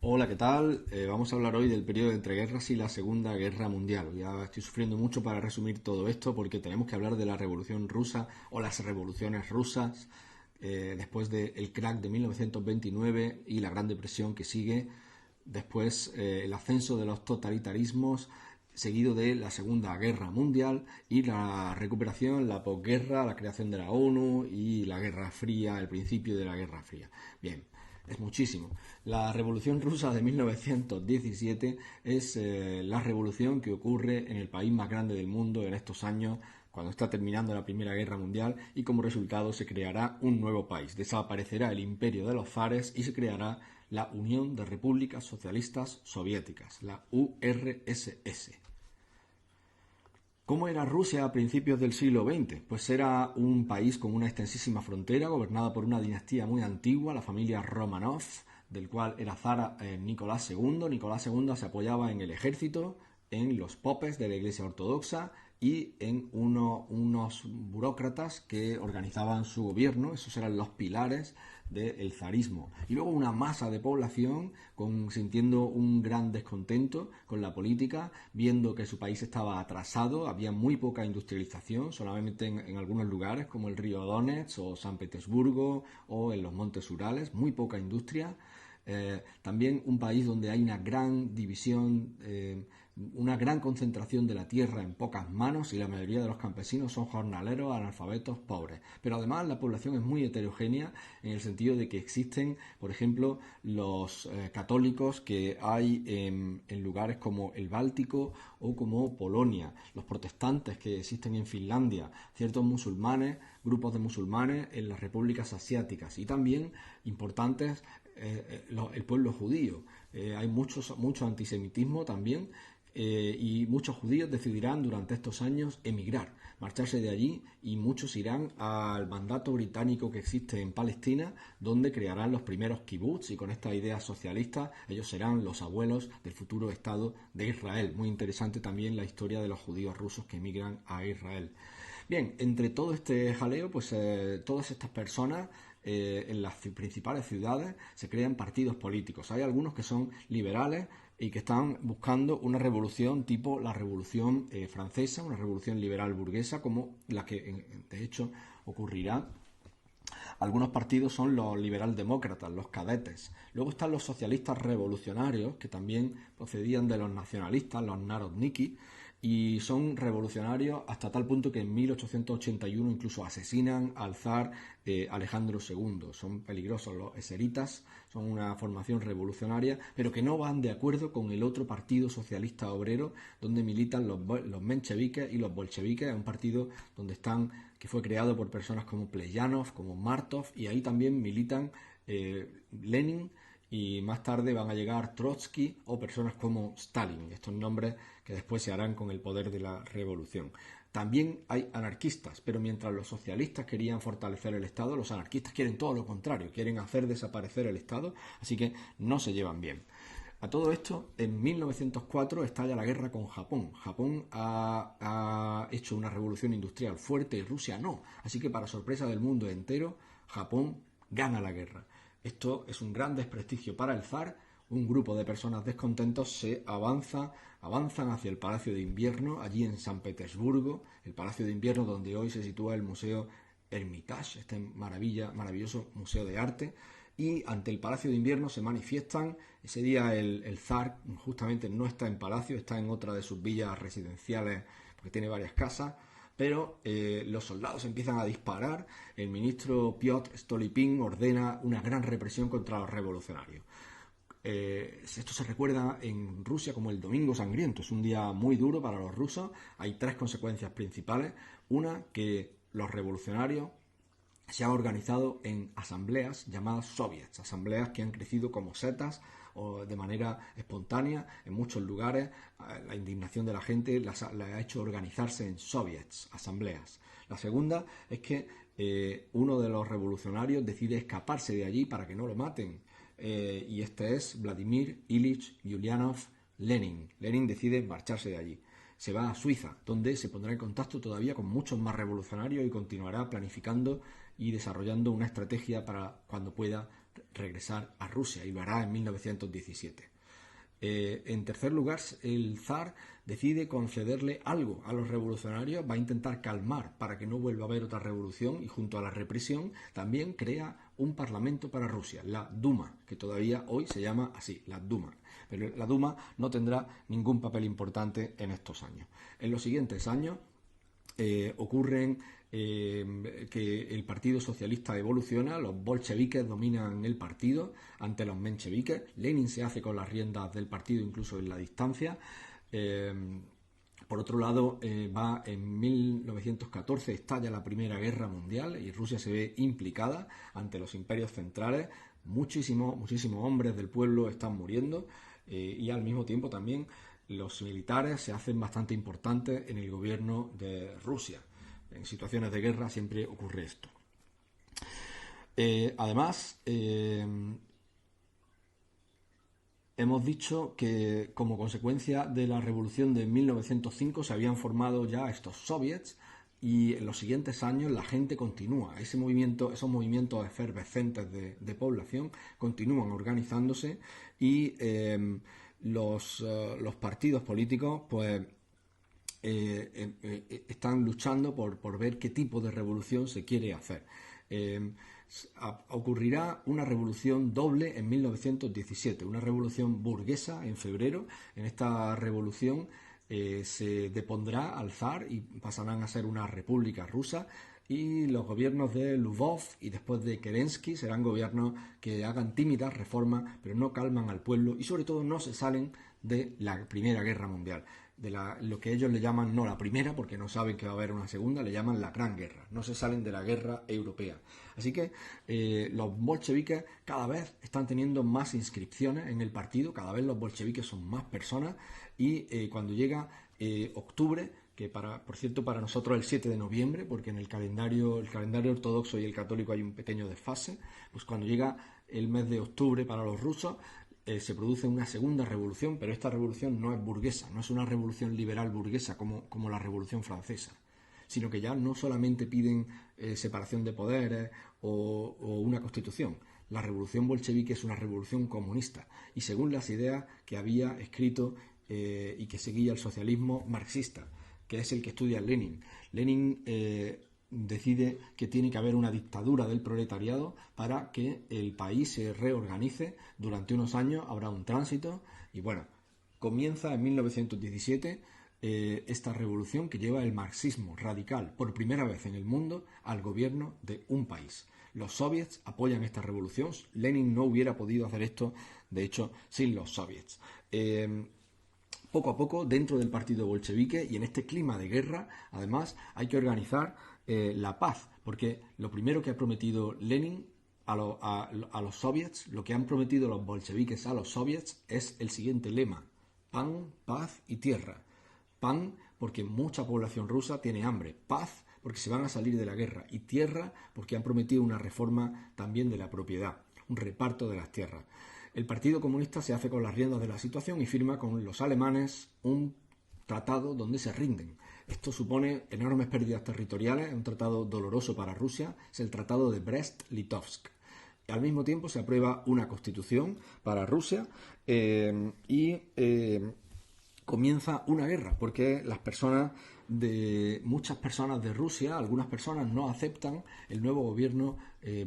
Hola, ¿qué tal? Vamos a hablar hoy del periodo de entreguerras y la Segunda Guerra Mundial. Ya estoy sufriendo mucho para resumir todo esto porque tenemos que hablar de la Revolución Rusa o las revoluciones rusas después del crack de 1929 y la Gran Depresión que sigue, después el ascenso de los totalitarismos seguido de la Segunda Guerra Mundial y la recuperación, la posguerra, la creación de la ONU y la Guerra Fría, el principio de la Guerra Fría. Bien, es muchísimo. La Revolución Rusa de 1917 es la revolución que ocurre en el país más grande del mundo en estos años, cuando está terminando la Primera Guerra Mundial, y como resultado se creará un nuevo país. Desaparecerá el imperio de los zares y se creará la Unión de Repúblicas Socialistas Soviéticas, la URSS. ¿Cómo era Rusia a principios del siglo XX? Pues era un país con una extensísima frontera gobernada por una dinastía muy antigua, la familia Romanov, del cual era zar Nicolás II. Nicolás II se apoyaba en el ejército, en los popes de la Iglesia Ortodoxa y en unos burócratas que organizaban su gobierno. Esos eran los pilares del zarismo. Y luego una masa de población sintiendo un gran descontento con la política, viendo que su país estaba atrasado, había muy poca industrialización, solamente en algunos lugares como el río Donetsk o San Petersburgo o en los montes Urales, muy poca industria. También un país donde hay una gran división, una gran concentración de la tierra en pocas manos y la mayoría de los campesinos son jornaleros, analfabetos, pobres. Pero además la población es muy heterogénea en el sentido de que existen, por ejemplo, los católicos que hay en lugares como el Báltico o como Polonia, los protestantes que existen en Finlandia, ciertos musulmanes, grupos de musulmanes en las repúblicas asiáticas y también importantes el pueblo judío. Hay mucho antisemitismo también y muchos judíos decidirán durante estos años emigrar, marcharse de allí y muchos irán al mandato británico que existe en Palestina, donde crearán los primeros kibbutz y con esta idea socialista ellos serán los abuelos del futuro Estado de Israel. Muy interesante también la historia de los judíos rusos que emigran a Israel. Bien, entre todo este jaleo, pues todas estas personas en las principales ciudades se crean partidos políticos. Hay algunos que son liberales y que están buscando una revolución tipo la revolución francesa, una revolución liberal burguesa, como la que de hecho ocurrirá. Algunos partidos son los liberaldemócratas, los cadetes. Luego están los socialistas revolucionarios, que también procedían de los nacionalistas, los narodniki, y son revolucionarios hasta tal punto que en 1881 incluso asesinan al zar Alejandro II. Son peligrosos los eseritas, son una formación revolucionaria, pero que no van de acuerdo con el otro partido socialista obrero, donde militan los mencheviques y los bolcheviques, un partido donde están, que fue creado por personas como Pleyanov, como Martov, y ahí también militan Lenin, y más tarde van a llegar Trotsky o personas como Stalin, estos nombres que después se harán con el poder de la revolución. También hay anarquistas, pero mientras los socialistas querían fortalecer el Estado, los anarquistas quieren todo lo contrario, quieren hacer desaparecer el Estado, así que no se llevan bien. A todo esto, en 1904 estalla la guerra con Japón. Japón ha hecho una revolución industrial fuerte y Rusia no. Así que, para sorpresa del mundo entero, Japón gana la guerra. Esto es un gran desprestigio para el zar. Un grupo de personas descontentos avanzan hacia el Palacio de Invierno, allí en San Petersburgo, el Palacio de Invierno donde hoy se sitúa el Museo Hermitage, este maravilloso museo de arte, y ante el Palacio de Invierno se manifiestan. Ese día el zar justamente no está en palacio, está en otra de sus villas residenciales porque tiene varias casas, pero los soldados empiezan a disparar. El ministro Piotr Stolypin ordena una gran represión contra los revolucionarios. Esto se recuerda en Rusia como el Domingo Sangriento. Es un día muy duro para los rusos. Hay tres consecuencias principales. Una, que los revolucionarios se han organizado en asambleas llamadas soviets, asambleas que han crecido como setas o de manera espontánea en muchos lugares. La indignación de la gente las ha hecho organizarse en soviets, asambleas. La segunda es que uno de los revolucionarios decide escaparse de allí para que no lo maten, y este es Vladimir Ilich Ulyanov Lenin. Lenin decide marcharse de allí. Se va a Suiza, donde se pondrá en contacto todavía con muchos más revolucionarios y continuará planificando y desarrollando una estrategia para cuando pueda regresar a Rusia, y lo hará en 1917. En tercer lugar, el zar decide concederle algo a los revolucionarios, va a intentar calmar para que no vuelva a haber otra revolución, y junto a la represión también crea un parlamento para Rusia, la Duma, que todavía hoy se llama así, la Duma. Pero la Duma no tendrá ningún papel importante en estos años. En los siguientes años ocurren que el Partido Socialista evoluciona, los bolcheviques dominan el partido ante los mencheviques, Lenin se hace con las riendas del partido incluso en la distancia. Por otro lado, en 1914 estalla la Primera Guerra Mundial y Rusia se ve implicada ante los imperios centrales. Muchísimos hombres del pueblo están muriendo, y al mismo tiempo también los militares se hacen bastante importantes en el gobierno de Rusia. En situaciones de guerra siempre ocurre esto. Además, hemos dicho que como consecuencia de la revolución de 1905 se habían formado ya estos soviets, y en los siguientes años la gente continúa, esos movimientos efervescentes de población continúan organizándose, y los partidos políticos pues están luchando por ver qué tipo de revolución se quiere hacer. Ocurrirá una revolución doble en 1917, una revolución burguesa en febrero. En esta revolución se depondrá al zar y pasarán a ser una república rusa, y los gobiernos de Lvov y después de Kerensky serán gobiernos que hagan tímidas reformas, pero no calman al pueblo, y sobre todo no se salen de la Primera Guerra Mundial, de lo que ellos le llaman, no la primera, porque no saben que va a haber una segunda, le llaman la Gran Guerra. No se salen de la guerra europea. Así que los bolcheviques cada vez están teniendo más inscripciones en el partido, cada vez los bolcheviques son más personas, y cuando llega octubre, que por cierto para nosotros el 7 de noviembre, porque en el calendario ortodoxo y el católico hay un pequeño desfase, pues cuando llega el mes de octubre para los rusos, se produce una segunda revolución, pero esta revolución no es burguesa, no es una revolución liberal burguesa como la Revolución Francesa, sino que ya no solamente piden separación de poderes o una constitución. La revolución bolchevique es una revolución comunista, y según las ideas que había escrito y que seguía el socialismo marxista, que es el que estudia Lenin. Lenin decide que tiene que haber una dictadura del proletariado para que el país se reorganice. Durante unos años habrá un tránsito, y bueno, comienza en 1917 esta revolución que lleva el marxismo radical por primera vez en el mundo al gobierno de un país. Los soviets apoyan esta revolución. Lenin no hubiera podido hacer esto, de hecho, sin los soviets. Poco a poco, dentro del partido bolchevique y en este clima de guerra, además, hay que organizar la paz, porque lo primero que ha prometido Lenin a los soviets, lo que han prometido los bolcheviques a los soviets, es el siguiente lema: pan, paz y tierra. Pan, porque mucha población rusa tiene hambre; paz, porque se van a salir de la guerra; y tierra, porque han prometido una reforma también de la propiedad, un reparto de las tierras. El Partido Comunista se hace con las riendas de la situación y firma con los alemanes un tratado donde se rinden. Esto supone enormes pérdidas territoriales, un tratado doloroso para Rusia, es el Tratado de Brest-Litovsk. Al mismo tiempo se aprueba una constitución para Rusia, y comienza una guerra, porque muchas personas de Rusia, algunas personas no aceptan el nuevo gobierno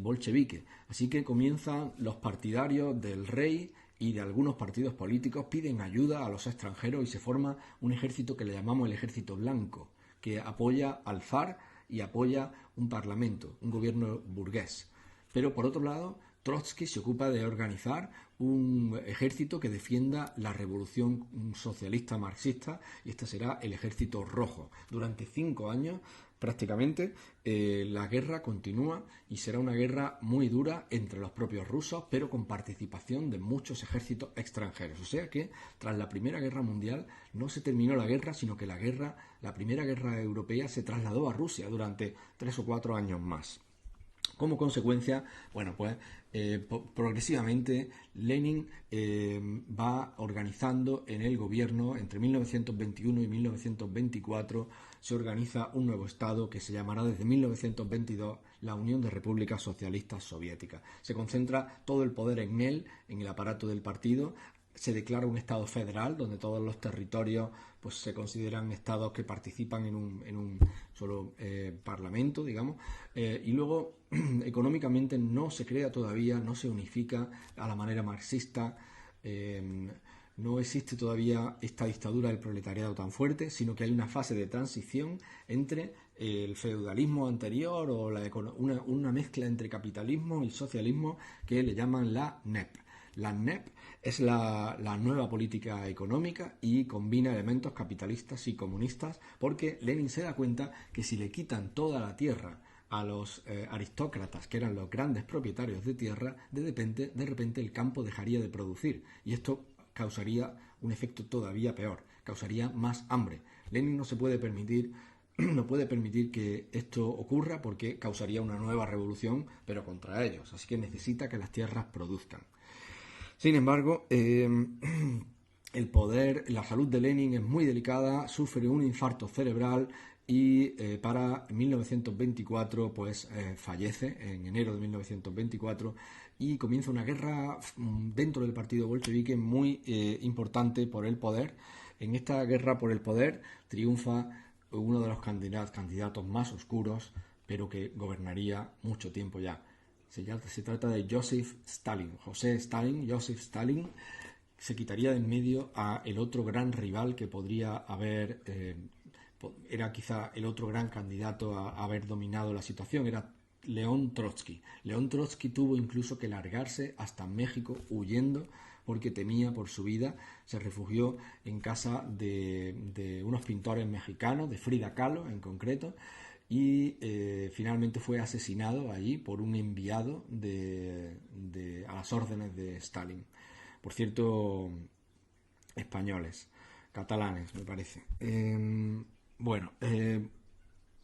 bolchevique. Así que comienzan los partidarios del rey y de algunos partidos políticos, piden ayuda a los extranjeros, y se forma un ejército que le llamamos el Ejército Blanco, que apoya al zar y apoya un parlamento, un gobierno burgués. Pero por otro lado, Trotsky se ocupa de organizar un ejército que defienda la revolución socialista marxista, y este será el Ejército Rojo. Durante 5 años prácticamente la guerra continúa, y será una guerra muy dura entre los propios rusos, pero con participación de muchos ejércitos extranjeros. O sea que tras la Primera Guerra Mundial no se terminó la guerra, sino que la Primera Guerra Europea se trasladó a Rusia durante 3 o 4 años más. Como consecuencia, bueno, pues progresivamente Lenin va organizando en el gobierno, entre 1921 y 1924, se organiza un nuevo Estado que se llamará desde 1922 la Unión de Repúblicas Socialistas Soviéticas. Se concentra todo el poder en él, en el aparato del partido. Se declara un Estado federal donde todos los territorios pues se consideran estados que participan en un solo parlamento, digamos, y luego económicamente no se crea todavía, no se unifica a la manera marxista, no existe todavía esta dictadura del proletariado tan fuerte, sino que hay una fase de transición entre el feudalismo anterior o una mezcla entre capitalismo y socialismo que le llaman la NEP. La NEP es la nueva política económica y combina elementos capitalistas y comunistas porque Lenin se da cuenta que si le quitan toda la tierra a los aristócratas, que eran los grandes propietarios de tierra, de repente el campo dejaría de producir y esto causaría un efecto todavía peor, causaría más hambre. Lenin no puede permitir que esto ocurra porque causaría una nueva revolución, pero contra ellos, así que necesita que las tierras produzcan. Sin embargo, el poder, la salud de Lenin es muy delicada, sufre un infarto cerebral y para 1924 pues fallece en enero de 1924 y comienza una guerra dentro del partido bolchevique muy importante por el poder. En esta guerra por el poder triunfa uno de los candidatos más oscuros, pero que gobernaría mucho tiempo ya. Se trata de Joseph Stalin. Joseph Stalin, se quitaría de en medio a el otro gran rival que podría haber, era quizá el otro gran candidato a haber dominado la situación, era León Trotsky. León Trotsky tuvo incluso que largarse hasta México huyendo porque temía por su vida. Se refugió en casa de unos pintores mexicanos, de Frida Kahlo en concreto, y finalmente fue asesinado allí por un enviado a las órdenes de Stalin. Por cierto, españoles, catalanes, me parece.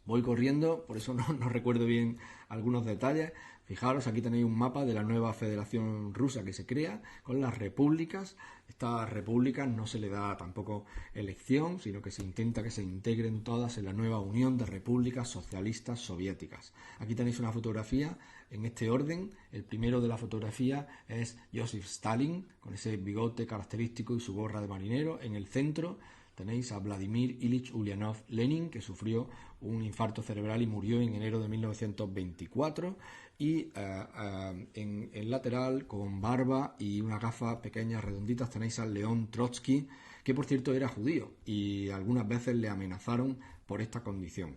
Voy corriendo, por eso no recuerdo bien algunos detalles. Fijaros, aquí tenéis un mapa de la nueva federación rusa que se crea con las repúblicas. Estas repúblicas no se le da tampoco elección, sino que se intenta que se integren todas en la nueva Unión de Repúblicas Socialistas Soviéticas. Aquí tenéis una fotografía en este orden. El primero de la fotografía es Joseph Stalin, con ese bigote característico y su gorra de marinero. En el centro tenéis a Vladimir Ilich Ulyanov Lenin, que sufrió un infarto cerebral y murió en enero de 1924. Y en el lateral, con barba y unas gafas pequeñas redonditas, tenéis al León Trotsky, que por cierto era judío y algunas veces le amenazaron por esta condición.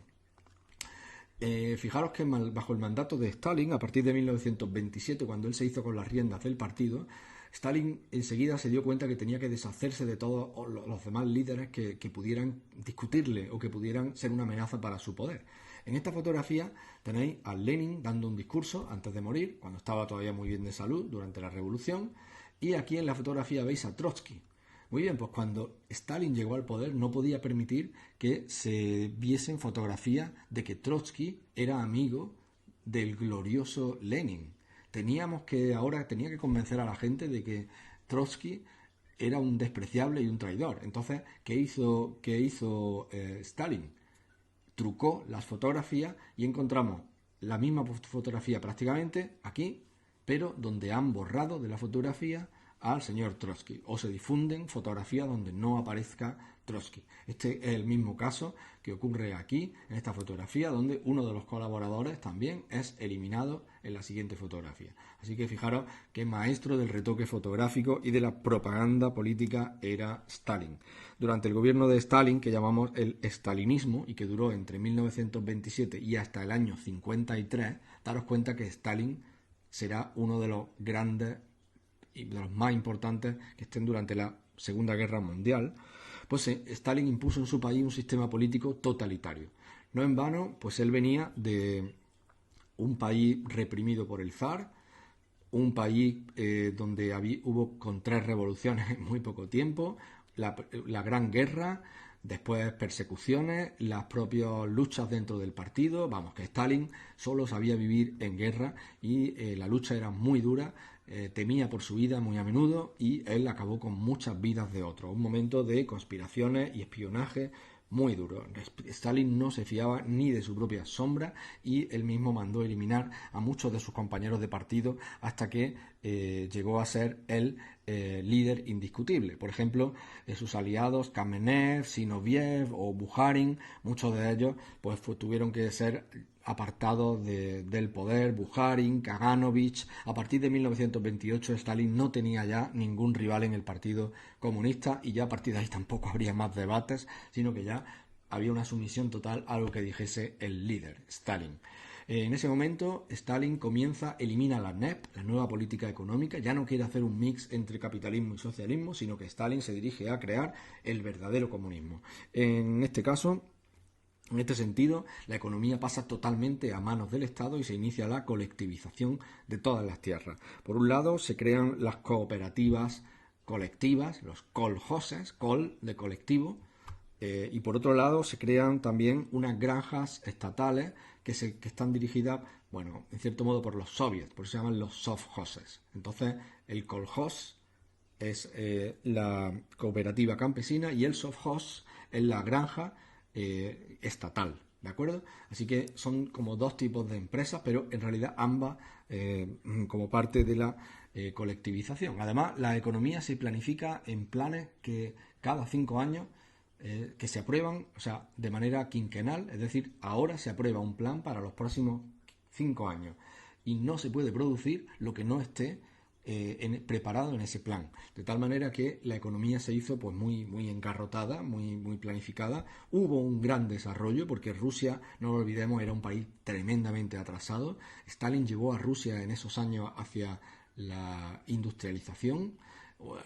Fijaros que bajo el mandato de Stalin, a partir de 1927, cuando él se hizo con las riendas del partido, Stalin enseguida se dio cuenta que tenía que deshacerse de todos los demás líderes que pudieran discutirle o que pudieran ser una amenaza para su poder. En esta fotografía tenéis a Lenin dando un discurso antes de morir, cuando estaba todavía muy bien de salud durante la revolución, y aquí en la fotografía veis a Trotsky. Muy bien, pues cuando Stalin llegó al poder no podía permitir que se viesen fotografías de que Trotsky era amigo del glorioso Lenin. Tenía que convencer a la gente de que Trotsky era un despreciable y un traidor. Entonces, ¿qué hizo Stalin? Trucó las fotografías y encontramos la misma fotografía prácticamente aquí, pero donde han borrado de la fotografía al señor Trotsky, o se difunden fotografías donde no aparezca Trotsky. Este es el mismo caso que ocurre aquí, en esta fotografía, donde uno de los colaboradores también es eliminado en la siguiente fotografía. Así que fijaros que maestro del retoque fotográfico y de la propaganda política era Stalin. Durante el gobierno de Stalin, que llamamos el stalinismo, y que duró entre 1927 y hasta el año 53, daros cuenta que Stalin será uno de los grandes y de los más importantes que estén durante la Segunda Guerra Mundial, pues Stalin impuso en su país un sistema político totalitario. No en vano, pues él venía de un país reprimido por el zar, un país donde hubo con 3 revoluciones en muy poco tiempo, la Gran Guerra, Después persecuciones, las propias luchas dentro del partido. Vamos, que Stalin solo sabía vivir en guerra y la lucha era muy dura, temía por su vida muy a menudo y él acabó con muchas vidas de otros. Un momento de conspiraciones y espionaje muy duro. Stalin no se fiaba ni de su propia sombra y él mismo mandó eliminar a muchos de sus compañeros de partido hasta que llegó a ser el líder indiscutible. Por ejemplo, sus aliados Kamenev, Zinoviev o Bukharin, muchos de ellos pues tuvieron que ser apartados del poder. Bukharin, Kaganovich. A partir de 1928 Stalin no tenía ya ningún rival en el Partido Comunista y ya a partir de ahí tampoco habría más debates, sino que ya había una sumisión total a lo que dijese el líder, Stalin. En ese momento, Stalin elimina la NEP, la nueva política económica, ya no quiere hacer un mix entre capitalismo y socialismo, sino que Stalin se dirige a crear el verdadero comunismo. En este caso, en este sentido, la economía pasa totalmente a manos del Estado y se inicia la colectivización de todas las tierras. Por un lado, se crean las cooperativas colectivas, los kolhoses, kol de colectivo, y por otro lado se crean también unas granjas estatales que están dirigidas, bueno, en cierto modo por los soviets, por eso se llaman los sovkhozes. Entonces, el kolhoz es la cooperativa campesina y el sovkhoz es la granja estatal, ¿de acuerdo? Así que son como dos tipos de empresas, pero en realidad ambas como parte de la colectivización. Además, la economía se planifica en planes que cada 5 años que se aprueban, o sea, de manera quinquenal, es decir, ahora se aprueba un plan para los próximos 5 años y no se puede producir lo que no esté preparado en ese plan, de tal manera que la economía se hizo pues muy engarrotada, muy planificada. Hubo un gran desarrollo porque Rusia, no lo olvidemos, era un país tremendamente atrasado. Stalin llevó a Rusia en esos años hacia la industrialización,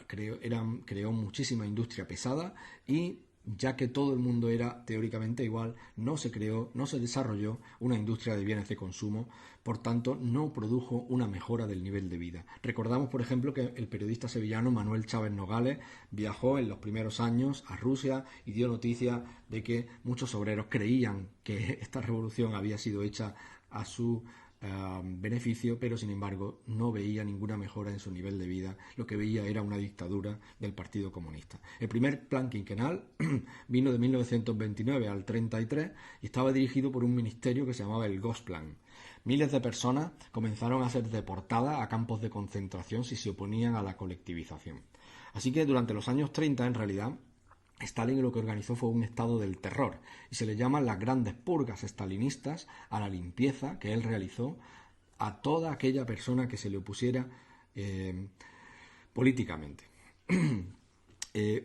creó muchísima industria pesada y ya que todo el mundo era teóricamente igual, no se desarrolló una industria de bienes de consumo, por tanto no produjo una mejora del nivel de vida. Recordamos, por ejemplo, que el periodista sevillano Manuel Chávez Nogales viajó en los primeros años a Rusia y dio noticia de que muchos obreros creían que esta revolución había sido hecha a su beneficio, pero sin embargo no veía ninguna mejora en su nivel de vida. Lo que veía era una dictadura del Partido Comunista. El primer plan quinquenal vino de 1929 al 33 y estaba dirigido por un ministerio que se llamaba el Gosplan. Miles de personas comenzaron a ser deportadas a campos de concentración si se oponían a la colectivización. Así que durante los años 30, en realidad, Stalin lo que organizó fue un estado del terror y se le llaman las grandes purgas stalinistas a la limpieza que él realizó a toda aquella persona que se le opusiera políticamente.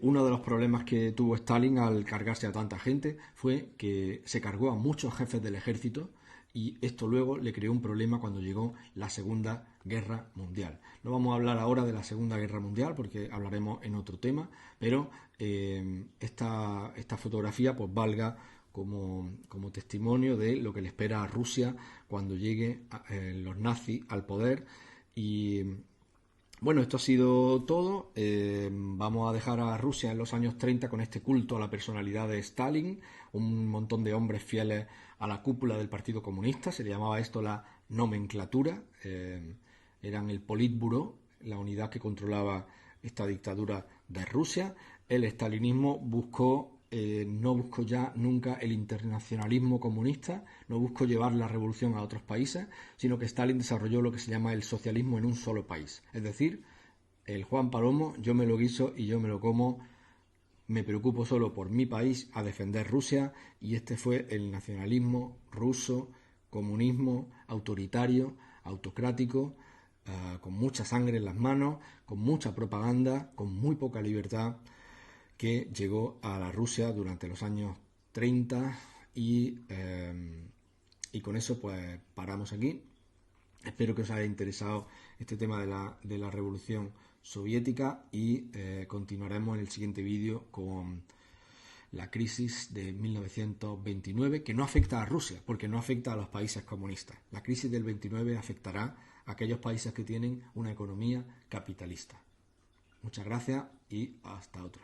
Uno de los problemas que tuvo Stalin al cargarse a tanta gente fue que se cargó a muchos jefes del ejército y esto luego le creó un problema cuando llegó la Segunda Guerra Mundial. No vamos a hablar ahora de la Segunda Guerra Mundial porque hablaremos en otro tema, pero esta fotografía pues valga como testimonio de lo que le espera a Rusia cuando llegue los nazis al poder. Y bueno, esto ha sido todo. Vamos a dejar a Rusia en los años 30 con este culto a la personalidad de Stalin, un montón de hombres fieles a la cúpula del Partido Comunista. Se le llamaba esto la nomenclatura. Eran el Politburó, la unidad que controlaba esta dictadura de Rusia. El estalinismo no buscó ya nunca el internacionalismo comunista, no buscó llevar la revolución a otros países, sino que Stalin desarrolló lo que se llama el socialismo en un solo país. Es decir, el Juan Palomo, yo me lo guiso y yo me lo como, me preocupo solo por mi país, a defender Rusia, y este fue el nacionalismo ruso, comunismo autoritario, autocrático, con mucha sangre en las manos, con mucha propaganda, con muy poca libertad, que llegó a la Rusia durante los años 30 y con eso pues paramos aquí. Espero que os haya interesado este tema de la revolución soviética y continuaremos en el siguiente vídeo con la crisis de 1929, que no afecta a Rusia porque no afecta a los países comunistas. La crisis del 29 afectará a aquellos países que tienen una economía capitalista. Muchas gracias y hasta otra.